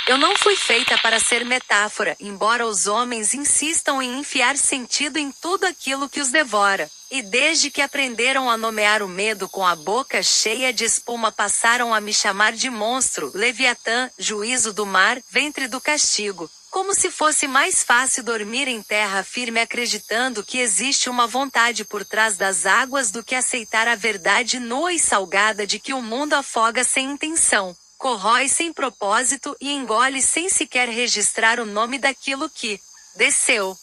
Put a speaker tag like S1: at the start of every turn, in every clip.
S1: Eu não fui feita para ser metáfora, embora os homens insistam em enfiar sentido em tudo aquilo que os devora. E desde que aprenderam a nomear o medo com a boca cheia de espuma, passaram a me chamar de monstro, Leviatã, juízo do mar, ventre do castigo. Como se fosse mais fácil dormir em terra firme acreditando que existe uma vontade por trás das águas do que aceitar a verdade nua e salgada de que o mundo afoga sem intenção, corrói sem propósito e engole sem sequer registrar o nome daquilo que desceu.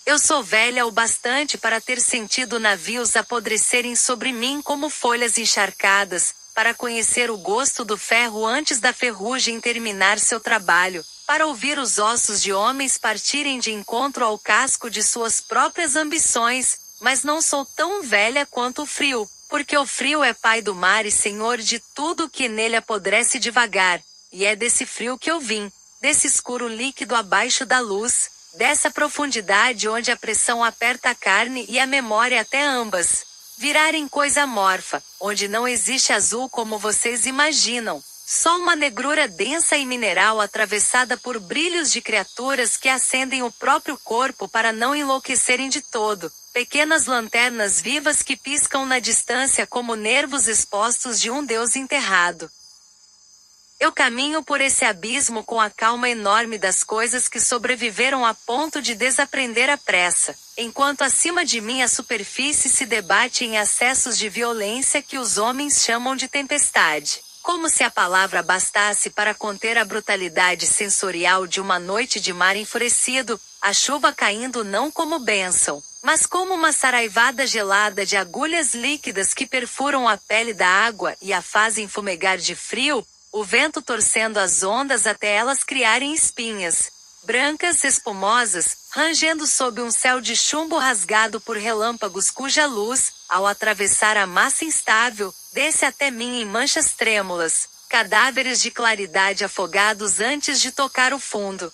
S1: Eu sou velha o bastante para ter sentido navios apodrecerem sobre mim como folhas encharcadas, para conhecer o gosto do ferro antes da ferrugem terminar seu trabalho, para ouvir os ossos de homens partirem de encontro ao casco de suas próprias ambições, mas não sou tão velha quanto o frio, porque o frio é pai do mar e senhor de tudo que nele apodrece devagar, e é desse frio que eu vim, desse escuro líquido abaixo da luz, dessa profundidade onde a pressão aperta a carne e a memória até ambas virarem coisa amorfa, onde não existe azul como vocês imaginam, só uma negrura densa e mineral atravessada por brilhos de criaturas que acendem o próprio corpo para não enlouquecerem de todo, pequenas lanternas vivas que piscam na distância como nervos expostos de um deus enterrado. Eu caminho por esse abismo com a calma enorme das coisas que sobreviveram a ponto de desaprender à pressa, enquanto acima de mim a superfície se debate em acessos de violência que os homens chamam de tempestade. Como se a palavra bastasse para conter a brutalidade sensorial de uma noite de mar enfurecido, a chuva caindo não como bênção, mas como uma saraivada gelada de agulhas líquidas que perfuram a pele da água e a fazem fumegar de frio, o vento torcendo as ondas até elas criarem espinhas, brancas espumosas, rangendo sob um céu de chumbo rasgado por relâmpagos cuja luz, ao atravessar a massa instável, desce até mim em manchas trêmulas, cadáveres de claridade afogados antes de tocar o fundo.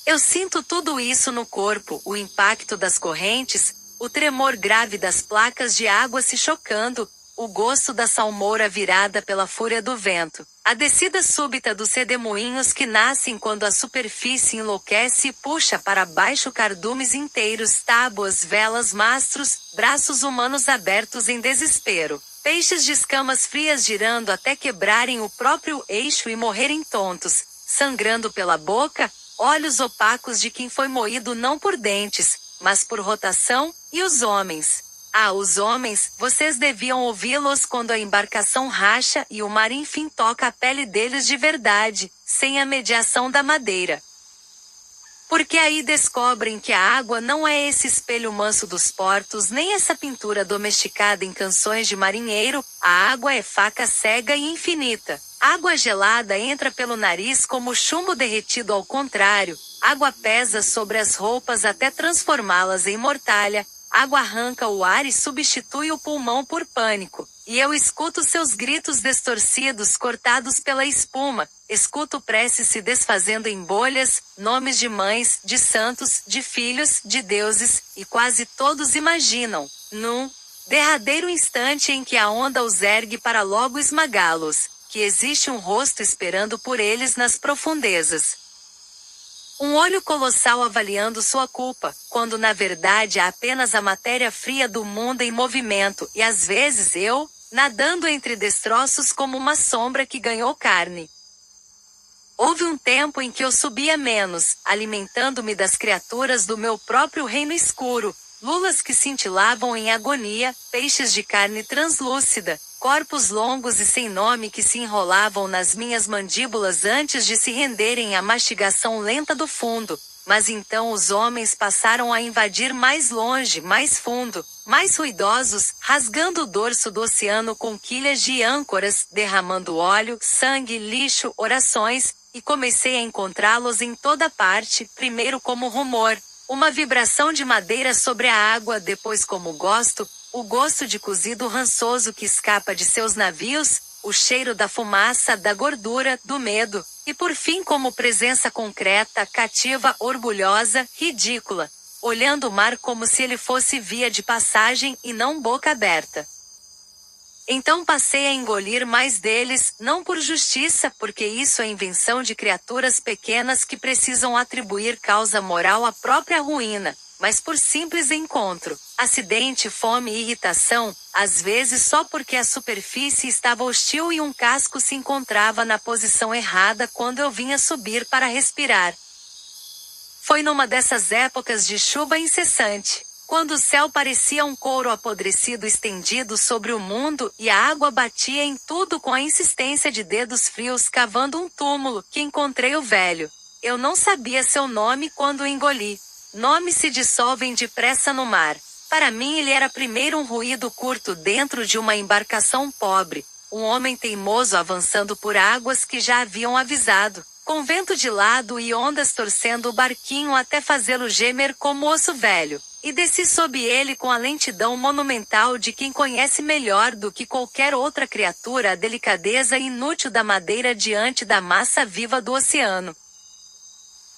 S1: Eu sinto tudo isso no corpo, o impacto das correntes, o tremor grave das placas de água se chocando, o gosto da salmoura virada pela fúria do vento, a descida súbita dos redemoinhos que nascem quando a superfície enlouquece e puxa para baixo cardumes inteiros, tábuas, velas, mastros, braços humanos abertos em desespero, peixes de escamas frias girando até quebrarem o próprio eixo e morrerem tontos, sangrando pela boca, olhos opacos de quem foi moído não por dentes, mas por rotação, e os homens. Ah, os homens, vocês deviam ouvi-los quando a embarcação racha e o mar enfim toca a pele deles de verdade, sem a mediação da madeira. Porque aí descobrem que a água não é esse espelho manso dos portos nem essa pintura domesticada em canções de marinheiro, a água é faca cega e infinita. Água gelada entra pelo nariz como chumbo derretido ao contrário, água pesa sobre as roupas até transformá-las em mortalha, água arranca o ar e substitui o pulmão por pânico, e eu escuto seus gritos distorcidos cortados pela espuma, escuto preces se desfazendo em bolhas, nomes de mães, de santos, de filhos, de deuses, e quase todos imaginam, num derradeiro instante em que a onda os ergue para logo esmagá-los, que existe um rosto esperando por eles nas profundezas. Um olho colossal avaliando sua culpa, quando na verdade há apenas a matéria fria do mundo em movimento, e às vezes eu, nadando entre destroços como uma sombra que ganhou carne. Houve um tempo em que eu subia menos, alimentando-me das criaturas do meu próprio reino escuro, lulas que cintilavam em agonia, peixes de carne translúcida, corpos longos e sem nome que se enrolavam nas minhas mandíbulas antes de se renderem à mastigação lenta do fundo. Mas então os homens passaram a invadir mais longe, mais fundo, mais ruidosos, rasgando o dorso do oceano com quilhas de âncoras, derramando óleo, sangue, lixo, orações, e comecei a encontrá-los em toda parte, primeiro como rumor, uma vibração de madeira sobre a água, depois como gosto, o gosto de cozido rançoso que escapa de seus navios, o cheiro da fumaça, da gordura, do medo, e por fim como presença concreta, cativa, orgulhosa, ridícula, olhando o mar como se ele fosse via de passagem e não boca aberta. Então passei a engolir mais deles, não por justiça, porque isso é invenção de criaturas pequenas que precisam atribuir causa moral à própria ruína, mas por simples encontro, acidente, fome e irritação, às vezes só porque a superfície estava hostil e um casco se encontrava na posição errada quando eu vinha subir para respirar. Foi numa dessas épocas de chuva incessante, quando o céu parecia um couro apodrecido estendido sobre o mundo e a água batia em tudo com a insistência de dedos frios cavando um túmulo, que encontrei o velho. Eu não sabia seu nome quando o engoli. Nomes se dissolvem depressa no mar. Para mim ele era primeiro um ruído curto dentro de uma embarcação pobre, um homem teimoso avançando por águas que já haviam avisado, com vento de lado e ondas torcendo o barquinho até fazê-lo gemer como osso velho. E desci sob ele com a lentidão monumental de quem conhece melhor do que qualquer outra criatura a delicadeza inútil da madeira diante da massa viva do oceano.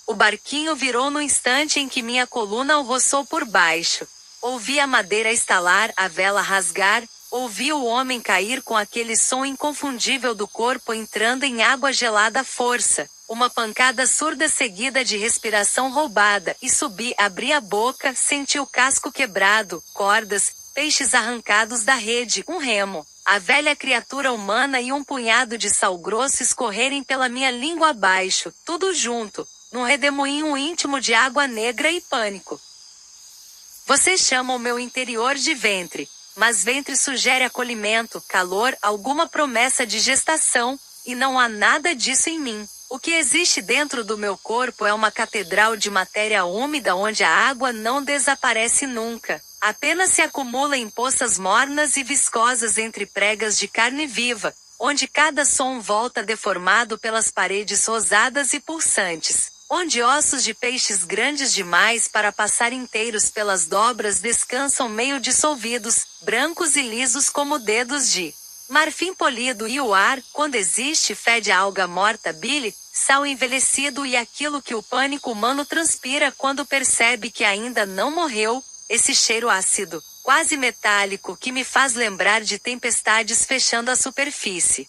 S1: O barquinho virou no instante em que minha coluna o roçou por baixo. Ouvi a madeira estalar, a vela rasgar, ouvi o homem cair com aquele som inconfundível do corpo entrando em água gelada à força. Uma pancada surda seguida de respiração roubada, e subi, abri a boca, senti o casco quebrado, cordas, peixes arrancados da rede, um remo, a velha criatura humana e um punhado de sal grosso escorrerem pela minha língua abaixo, tudo junto, num redemoinho íntimo de água negra e pânico. Vocês chamam o meu interior de ventre, mas ventre sugere acolhimento, calor, alguma promessa de gestação, e não há nada disso em mim. O que existe dentro do meu corpo é uma catedral de matéria úmida onde a água não desaparece nunca, apenas se acumula em poças mornas e viscosas entre pregas de carne viva, onde cada som volta deformado pelas paredes rosadas e pulsantes, onde ossos de peixes grandes demais para passar inteiros pelas dobras descansam meio dissolvidos, brancos e lisos como dedos de marfim polido, e o ar, quando existe, fede a alga morta, bile, sal envelhecido e aquilo que o pânico humano transpira quando percebe que ainda não morreu, esse cheiro ácido, quase metálico que me faz lembrar de tempestades fechando a superfície.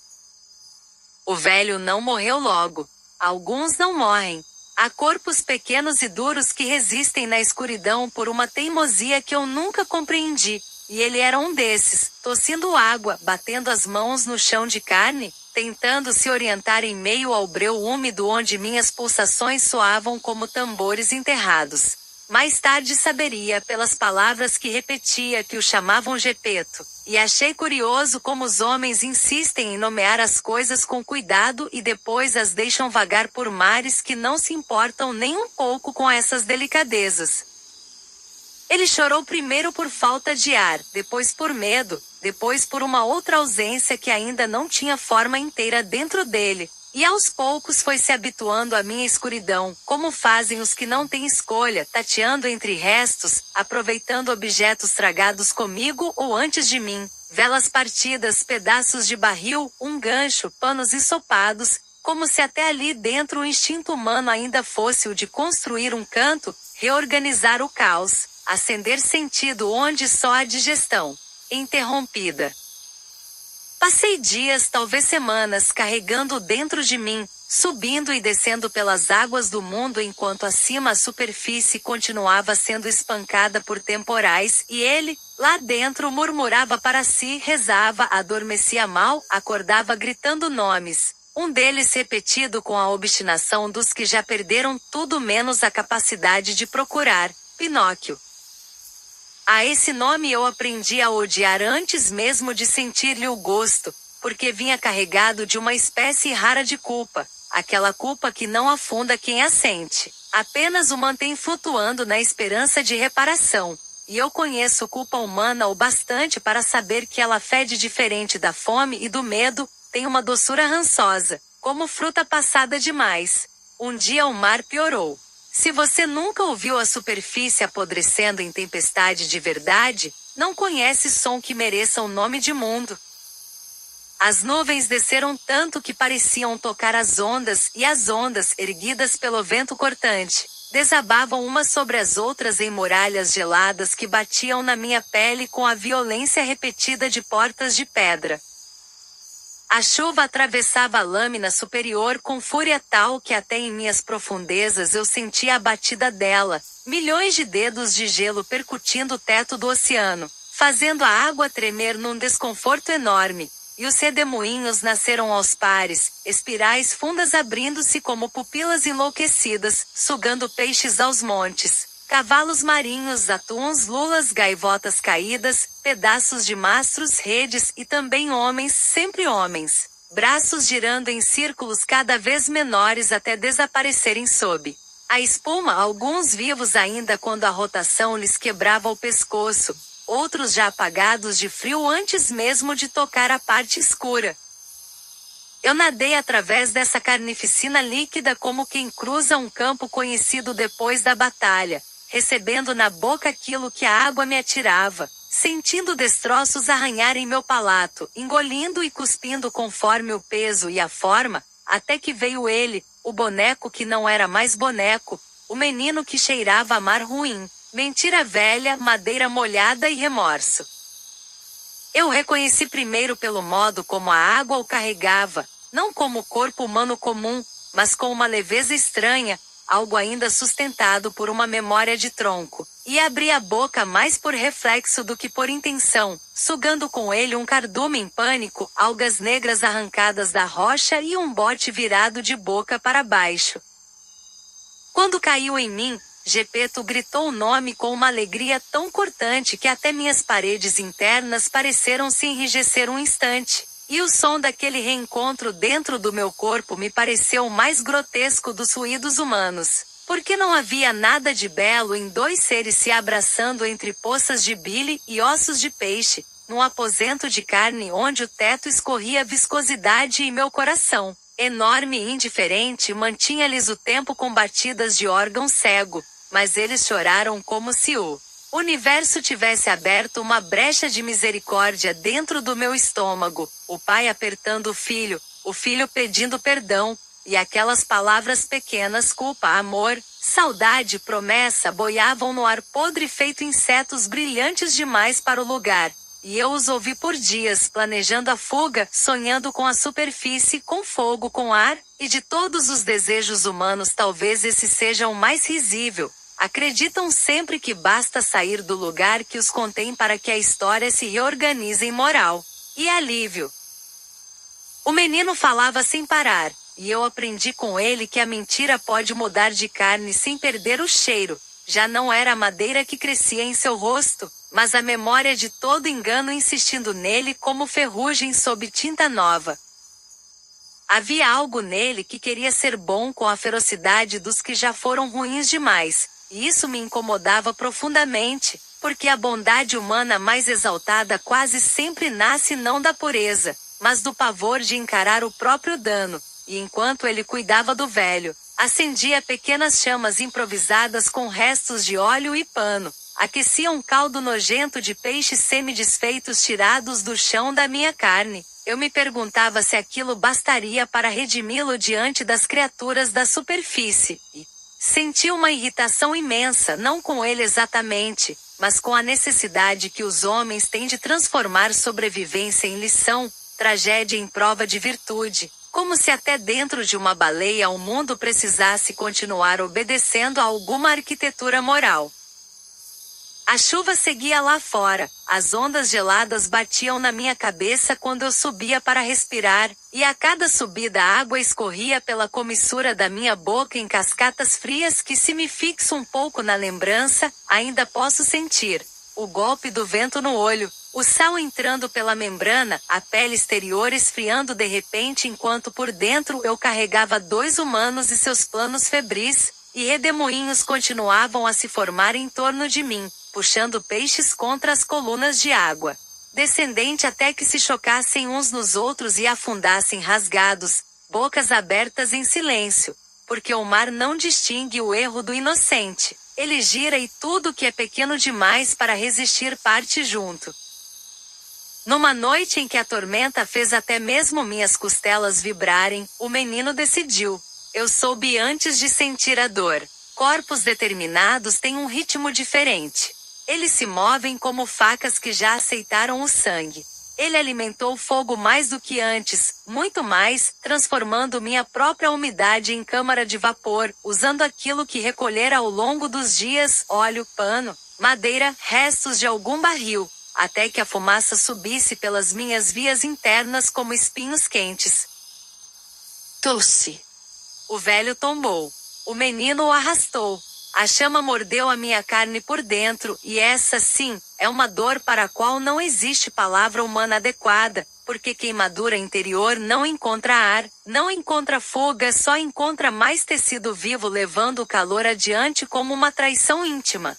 S1: O velho não morreu logo. Alguns não morrem. Há corpos pequenos e duros que resistem na escuridão por uma teimosia que eu nunca compreendi. E ele era um desses, tossindo água, batendo as mãos no chão de carne, tentando se orientar em meio ao breu úmido onde minhas pulsações soavam como tambores enterrados. Mais tarde saberia pelas palavras que repetia que o chamavam Gepeto, e achei curioso como os homens insistem em nomear as coisas com cuidado e depois as deixam vagar por mares que não se importam nem um pouco com essas delicadezas. Ele chorou primeiro por falta de ar, depois por medo, depois por uma outra ausência que ainda não tinha forma inteira dentro dele, e aos poucos foi se habituando à minha escuridão, como fazem os que não têm escolha, tateando entre restos, aproveitando objetos tragados comigo ou antes de mim, velas partidas, pedaços de barril, um gancho, panos ensopados, como se até ali dentro o instinto humano ainda fosse o de construir um canto, reorganizar o caos, acender sentido onde só há digestão interrompida. Passei dias, talvez semanas, carregando dentro de mim, subindo e descendo pelas águas do mundo enquanto acima a superfície continuava sendo espancada por temporais, e ele, lá dentro, murmurava para si, rezava, adormecia mal, acordava gritando nomes. Um deles repetido com a obstinação dos que já perderam tudo menos a capacidade de procurar: Pinóquio. A esse nome eu aprendi a odiar antes mesmo de sentir-lhe o gosto, porque vinha carregado de uma espécie rara de culpa, aquela culpa que não afunda quem a sente, apenas o mantém flutuando na esperança de reparação. E eu conheço culpa humana o bastante para saber que ela fede diferente da fome e do medo, tem uma doçura rançosa, como fruta passada demais. Um dia o mar piorou. Se você nunca ouviu a superfície apodrecendo em tempestade de verdade, não conhece som que mereça o nome de mundo. As nuvens desceram tanto que pareciam tocar as ondas, e as ondas, erguidas pelo vento cortante, Desabavam umas sobre as outras em muralhas geladas que batiam na minha pele com a violência repetida de portas de pedra. A chuva atravessava a lâmina superior com fúria tal que até em minhas profundezas eu sentia a batida dela, milhões de dedos de gelo percutindo o teto do oceano, fazendo a água tremer num desconforto enorme, e os redemoinhos nasceram aos pares, espirais fundas abrindo-se como pupilas enlouquecidas, sugando peixes aos montes. Cavalos marinhos, atuns, lulas, gaivotas caídas, pedaços de mastros, redes e também homens, sempre homens. Braços girando em círculos cada vez menores até desaparecerem sob a espuma, alguns vivos ainda quando a rotação lhes quebrava o pescoço, outros já apagados de frio antes mesmo de tocar a parte escura. Eu nadei através dessa carnificina líquida como quem cruza um campo conhecido depois da batalha, recebendo na boca aquilo que a água me atirava, sentindo destroços arranharem meu palato, engolindo e cuspindo conforme o peso e a forma, até que veio ele, o boneco que não era mais boneco, o menino que cheirava a mar ruim, mentira velha, madeira molhada e remorso. Eu reconheci primeiro pelo modo como a água o carregava, não como o corpo humano comum, mas com uma leveza estranha, algo ainda sustentado por uma memória de tronco, e abri a boca mais por reflexo do que por intenção, sugando com ele um cardume em pânico, algas negras arrancadas da rocha e um bote virado de boca para baixo. Quando caiu em mim, Gepeto gritou o nome com uma alegria tão cortante que até minhas paredes internas pareceram se enrijecer um instante. E o som daquele reencontro dentro do meu corpo me pareceu o mais grotesco dos ruídos humanos, porque não havia nada de belo em dois seres se abraçando entre poças de bile e ossos de peixe, num aposento de carne onde o teto escorria viscosidade e meu coração, enorme e indiferente, mantinha-lhes o tempo com batidas de órgão cego, mas eles choraram como se o universo tivesse aberto uma brecha de misericórdia dentro do meu estômago, o pai apertando o filho pedindo perdão, e aquelas palavras pequenas culpa, amor, saudade, promessa boiavam no ar podre feito insetos brilhantes demais para o lugar, e eu os ouvi por dias planejando a fuga, sonhando com a superfície, com fogo, com ar, e de todos os desejos humanos talvez esse seja o mais risível. Acreditam sempre que basta sair do lugar que os contém para que a história se reorganize em moral e alívio. O menino falava sem parar, e eu aprendi com ele que a mentira pode mudar de carne sem perder o cheiro. Já não era a madeira que crescia em seu rosto, mas a memória de todo engano insistindo nele como ferrugem sob tinta nova. Havia algo nele que queria ser bom com a ferocidade dos que já foram ruins demais. E isso me incomodava profundamente, porque a bondade humana mais exaltada quase sempre nasce não da pureza, mas do pavor de encarar o próprio dano, e enquanto ele cuidava do velho, acendia pequenas chamas improvisadas com restos de óleo e pano, aquecia um caldo nojento de peixes semi-desfeitos tirados do chão da minha carne. Eu me perguntava se aquilo bastaria para redimi-lo diante das criaturas da superfície, e senti uma irritação imensa, não com ele exatamente, mas com a necessidade que os homens têm de transformar sobrevivência em lição, tragédia em prova de virtude, como se até dentro de uma baleia o mundo precisasse continuar obedecendo a alguma arquitetura moral. A chuva seguia lá fora, as ondas geladas batiam na minha cabeça quando eu subia para respirar, e a cada subida a água escorria pela comissura da minha boca em cascatas frias que, se me fixo um pouco na lembrança, ainda posso sentir o golpe do vento no olho, o sal entrando pela membrana, a pele exterior esfriando de repente enquanto por dentro eu carregava dois humanos e seus planos febris, e redemoinhos continuavam a se formar em torno de mim, puxando peixes contra as colunas de água descendente até que se chocassem uns nos outros e afundassem rasgados, bocas abertas em silêncio, porque o mar não distingue o erro do inocente, ele gira e tudo que é pequeno demais para resistir parte junto. Numa noite em que a tormenta fez até mesmo minhas costelas vibrarem, o menino decidiu. Eu soube antes de sentir a dor. Corpos determinados têm um ritmo diferente. Eles se movem como facas que já aceitaram o sangue. Ele alimentou o fogo mais do que antes, muito mais, transformando minha própria umidade em câmara de vapor, usando aquilo que recolhera ao longo dos dias, óleo, pano, madeira, restos de algum barril, até que a fumaça subisse pelas minhas vias internas como espinhos quentes.
S2: Tosse.
S1: O velho tombou. O menino o arrastou. A chama mordeu a minha carne por dentro, e essa, sim, é uma dor para a qual não existe palavra humana adequada, porque queimadura interior não encontra ar, não encontra fuga, só encontra mais tecido vivo levando o calor adiante como uma traição íntima.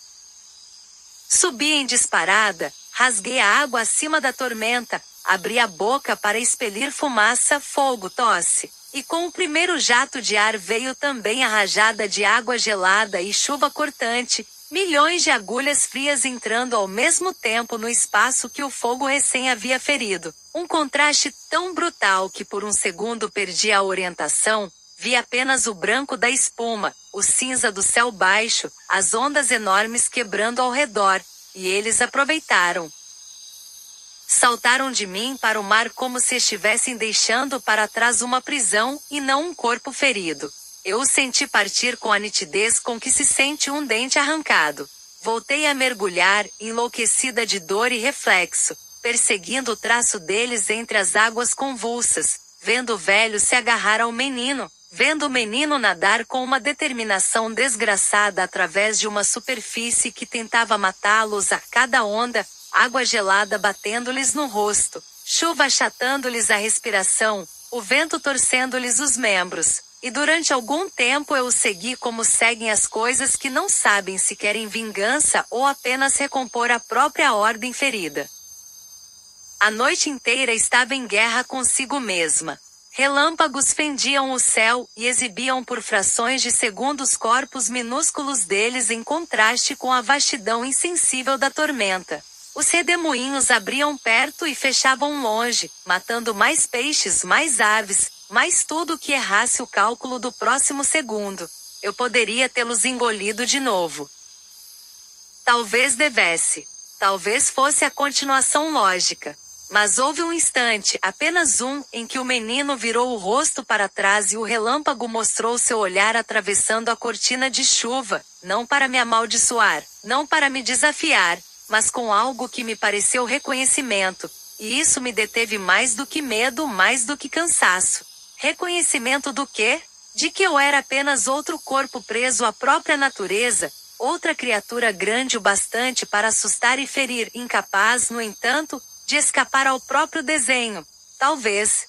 S1: Subi em disparada, rasguei a água acima da tormenta, abri a boca para expelir fumaça, fogo, tosse. E com o primeiro jato de ar veio também a rajada de água gelada e chuva cortante, milhões de agulhas frias entrando ao mesmo tempo no espaço que o fogo recém havia ferido. Um contraste tão brutal que por um segundo perdi a orientação, vi apenas o branco da espuma, o cinza do céu baixo, as ondas enormes quebrando ao redor, e eles aproveitaram. Saltaram de mim para o mar como se estivessem deixando para trás uma prisão, e não um corpo ferido. Eu o senti partir com a nitidez com que se sente um dente arrancado. Voltei a mergulhar, enlouquecida de dor e reflexo, perseguindo o traço deles entre as águas convulsas, vendo o velho se agarrar ao menino, vendo o menino nadar com uma determinação desgraçada através de uma superfície que tentava matá-los a cada onda, água gelada batendo-lhes no rosto, chuva achatando-lhes a respiração, o vento torcendo-lhes os membros. E durante algum tempo eu o segui como seguem as coisas que não sabem se querem vingança ou apenas recompor a própria ordem ferida. A noite inteira estava em guerra consigo mesma. Relâmpagos fendiam o céu e exibiam por frações de segundo os corpos minúsculos deles em contraste com a vastidão insensível da tormenta. Os redemoinhos abriam perto e fechavam longe, matando mais peixes, mais aves, mais tudo que errasse o cálculo do próximo segundo. Eu poderia tê-los engolido de novo. Talvez devesse. Talvez fosse a continuação lógica. Mas houve um instante, apenas um, em que o menino virou o rosto para trás e o relâmpago mostrou seu olhar atravessando a cortina de chuva, não para me amaldiçoar, não para me desafiar, mas com algo que me pareceu reconhecimento, e isso me deteve mais do que medo, mais do que cansaço. Reconhecimento do quê? De que eu era apenas outro corpo preso à própria natureza, outra criatura grande o bastante para assustar e ferir, incapaz, no entanto, de escapar ao próprio desenho. Talvez.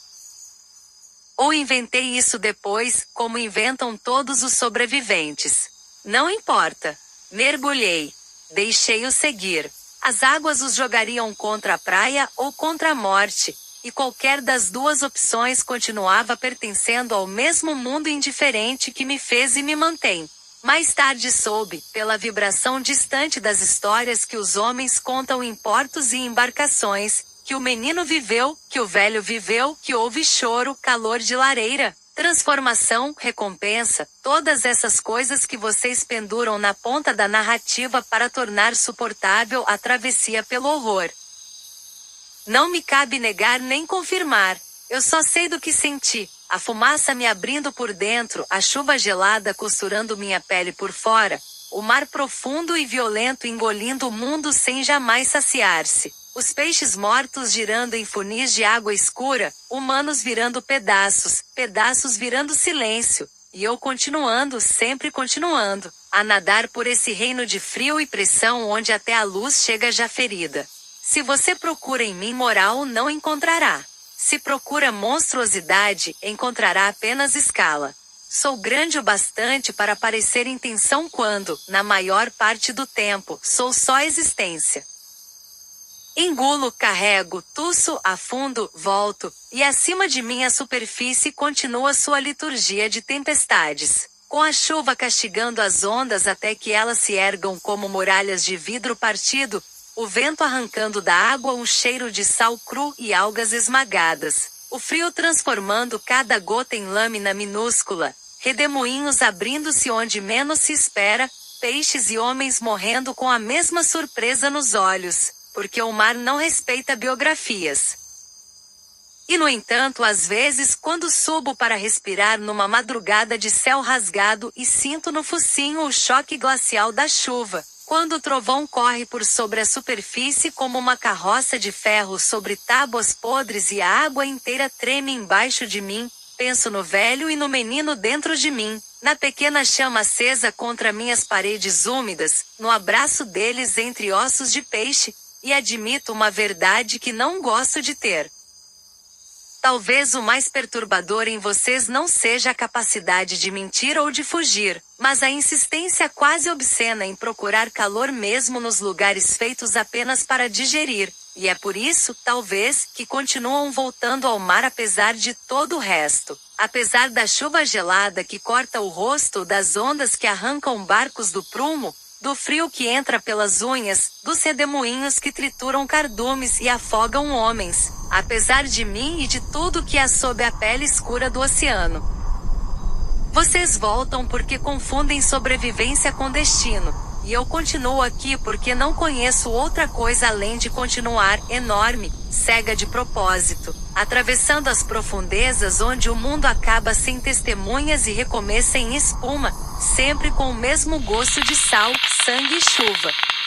S1: Ou inventei isso depois, como inventam todos os sobreviventes. Não importa. Mergulhei. Deixei-o seguir. As águas os jogariam contra a praia ou contra a morte, e qualquer das duas opções continuava pertencendo ao mesmo mundo indiferente que me fez e me mantém. Mais tarde soube, pela vibração distante das histórias que os homens contam em portos e embarcações, que o menino viveu, que o velho viveu, que houve choro, calor de lareira, transformação, recompensa, todas essas coisas que vocês penduram na ponta da narrativa para tornar suportável a travessia pelo horror. Não me cabe negar nem confirmar. Eu só sei do que senti. A fumaça me abrindo por dentro, a chuva gelada costurando minha pele por fora, o mar profundo e violento engolindo o mundo sem jamais saciar-se. Os peixes mortos girando em funis de água escura, humanos virando pedaços, pedaços virando silêncio, e eu continuando, sempre continuando, a nadar por esse reino de frio e pressão onde até a luz chega já ferida. Se você procura em mim moral, não encontrará. Se procura monstruosidade, encontrará apenas escala. Sou grande o bastante para parecer intenção quando, na maior parte do tempo, sou só existência. Engulo, carrego, tuço, afundo, volto, e acima de mim a superfície continua sua liturgia de tempestades. Com a chuva castigando as ondas até que elas se ergam como muralhas de vidro partido, o vento arrancando da água um cheiro de sal cru e algas esmagadas, o frio transformando cada gota em lâmina minúscula, redemoinhos abrindo-se onde menos se espera, peixes e homens morrendo com a mesma surpresa nos olhos, porque o mar não respeita biografias. E no entanto, às vezes, quando subo para respirar numa madrugada de céu rasgado e sinto no focinho o choque glacial da chuva, quando o trovão corre por sobre a superfície como uma carroça de ferro sobre tábuas podres e a água inteira treme embaixo de mim, penso no velho e no menino dentro de mim, na pequena chama acesa contra minhas paredes úmidas, no abraço deles entre ossos de peixe, e admito uma verdade que não gosto de ter. Talvez o mais perturbador em vocês não seja a capacidade de mentir ou de fugir, mas a insistência quase obscena em procurar calor mesmo nos lugares feitos apenas para digerir, e é por isso, talvez, que continuam voltando ao mar apesar de todo o resto. Apesar da chuva gelada que corta o rosto, das ondas que arrancam barcos do prumo, do frio que entra pelas unhas, dos redemoinhos que trituram cardumes e afogam homens, apesar de mim e de tudo que há sob a pele escura do oceano. Vocês voltam porque confundem sobrevivência com destino, e eu continuo aqui porque não conheço outra coisa além de continuar, enorme, cega de propósito, atravessando as profundezas onde o mundo acaba sem testemunhas e recomeça em espuma, sempre com o mesmo gosto de sal, sangue e chuva.